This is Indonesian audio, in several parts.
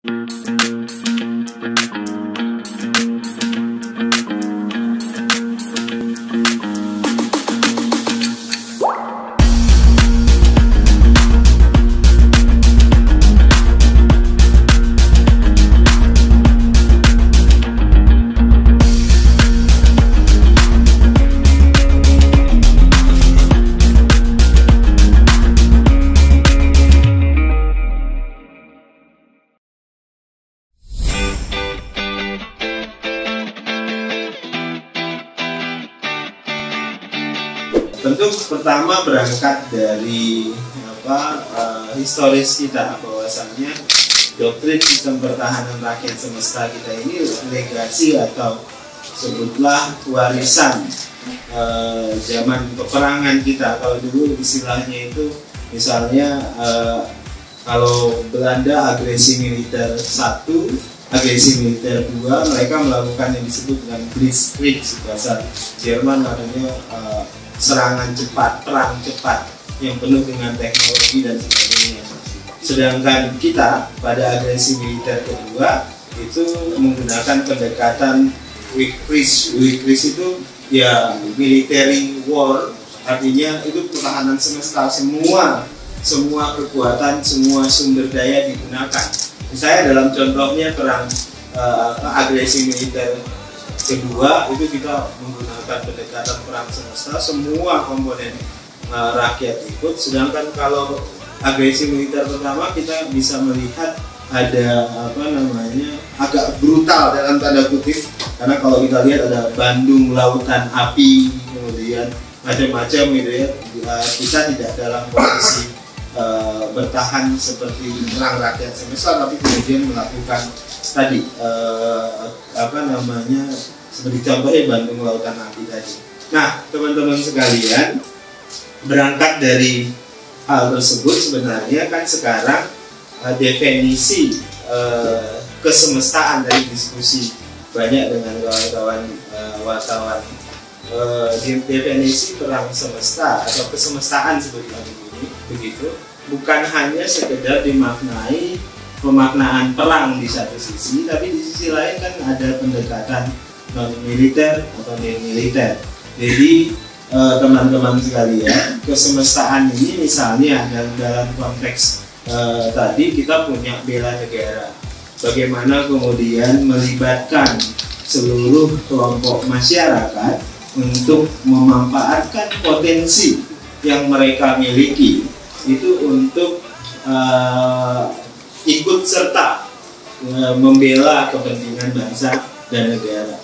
Tentu pertama berangkat dari historis kita, bahwasannya doktrin sistem pertahanan rakyat semesta kita ini legasi atau sebutlah warisan zaman peperangan kita. Kalau dulu istilahnya itu misalnya kalau Belanda agresi militer 1, agresi militer 2, mereka melakukan yang disebut dengan Blitzkrieg, bahasa Jerman namanya serangan cepat, perang cepat yang penuh dengan teknologi dan sebagainya. Sedangkan kita pada agresi militer kedua itu menggunakan pendekatan Weak-Risk. Weak-Risk itu ya military war, artinya itu pertahanan semesta, semua kekuatan, semua sumber daya digunakan. Misalnya dalam contohnya perang agresi militer kedua itu kita menggunakan pendekatan perang semesta, semua komponen rakyat ikut. Sedangkan kalau agresi militer pertama kita bisa melihat ada agak brutal dalam tanda kutip, karena kalau kita lihat ada Bandung Lautan Api, kemudian macam-macam gitu ya. Kita tidak dalam posisi bertahan seperti perang rakyat semesta, tapi kemudian melakukan tadi seperti contohnya Bandung Lautan Api tadi. Nah, teman-teman sekalian, berangkat dari hal tersebut sebenarnya kan sekarang definisi kesemestaan dari diskusi banyak dengan kawan-kawan wartawan, definisi perang semesta atau kesemestaan sebetulnya begitu, bukan hanya sekedar dimaknai pemaknaan perang di satu sisi, tapi di sisi lain kan ada pendekatan non militer atau militer. Jadi teman-teman sekalian, kesemestaan ini misalnya dalam konteks tadi kita punya bela negara, bagaimana kemudian melibatkan seluruh kelompok masyarakat untuk memanfaatkan potensi yang mereka miliki itu untuk ikut serta membela kepentingan bangsa dan negara.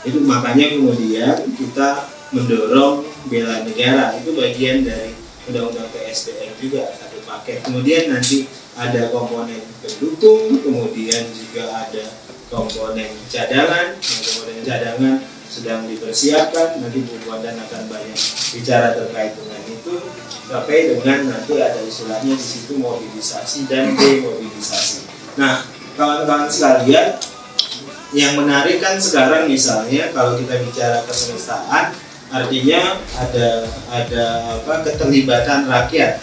Itu makanya kemudian kita mendorong bela negara, itu bagian dari undang-undang PSDM juga satu paket. Kemudian nanti ada komponen pendukung, kemudian juga ada komponen cadangan. Komponen cadangan sedang dipersiapkan, nanti Bu Bondan akan banyak bicara terkait dengan itu, sampai dengan nanti ada istilahnya di situ mobilisasi dan demobilisasi. Nah, kawan-kawan sekalian, yang menarik kan sekarang misalnya kalau kita bicara kesemestaan, artinya ada keterlibatan rakyat.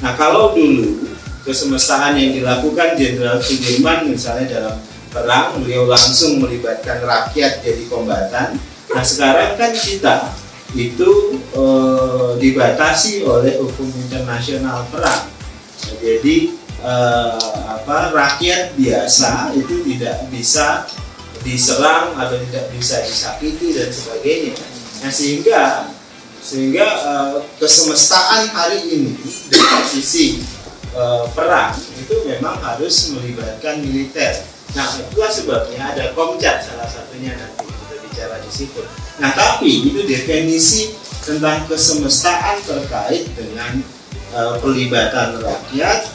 Nah, kalau dulu kesemestaan yang dilakukan Jenderal Sudirman misalnya dalam perang, beliau langsung melibatkan rakyat jadi kombatan. Nah, sekarang kan kita itu dibatasi oleh hukum internasional perang. Nah, jadi rakyat biasa itu tidak bisa diserang atau tidak bisa disakiti dan sebagainya. Nah, sehingga kesemestaan hari ini dari sisi perang itu memang harus melibatkan militer. Nah, itulah sebabnya ada Komcat salah satunya, nanti kita bicara di situ. Nah, tapi itu definisi tentang kesemestaan terkait dengan pelibatan rakyat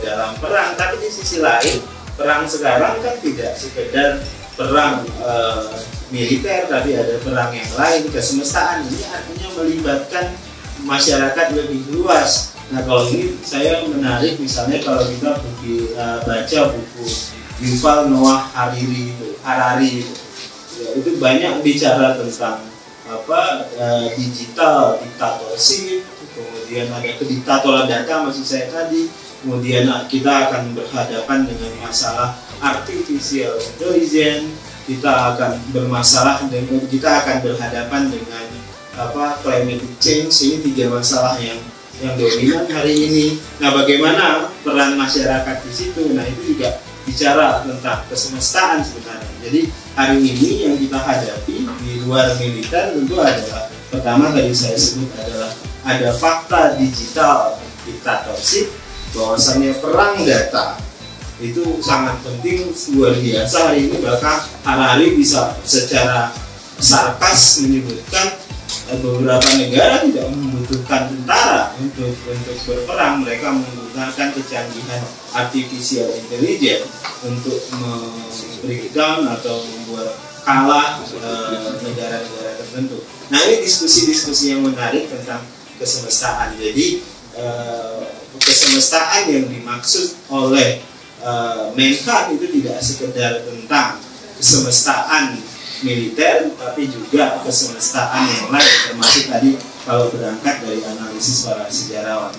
dalam perang. Tapi di sisi lain, perang sekarang kan tidak sekedar perang militer, tapi ada perang yang lain. Kesemestaan ini artinya melibatkan masyarakat lebih luas. Nah, kalau ini saya menarik misalnya kalau kita baca buku Yuval Noah Harari itu banyak bicara tentang digital dictatorship, kemudian ada kediktatoran data maksud saya tadi, kemudian kita akan berhadapan dengan masalah artificial intelligence, kita akan berhadapan dengan climate change. Ini 3 masalah yang dominan hari ini. Nah, bagaimana peran masyarakat di situ? Nah, itu juga bicara tentang kesemestaan sebenarnya. Jadi hari ini yang kita hadapi di luar militer tentu adalah, pertama tadi saya sebut adalah ada fakta digital diktatorship, bahwasannya perang data itu sangat penting, luar biasa. Hari ini bahkan Harari bisa secara sarkas menyebutkan beberapa negara tidak membutuhkan tentara untuk berperang. Mereka menggunakan kecanggihan artificial intelligence untuk breakdown atau membuat kalah negara-negara tertentu. Nah, ini diskusi-diskusi yang menarik tentang kesemestaan. Jadi kesemestaan yang dimaksud oleh Menhan itu tidak sekedar tentang kesemestaan militer, tapi juga kesemestaan yang lain, termasuk tadi kalau berangkat dari analisis para sejarawan.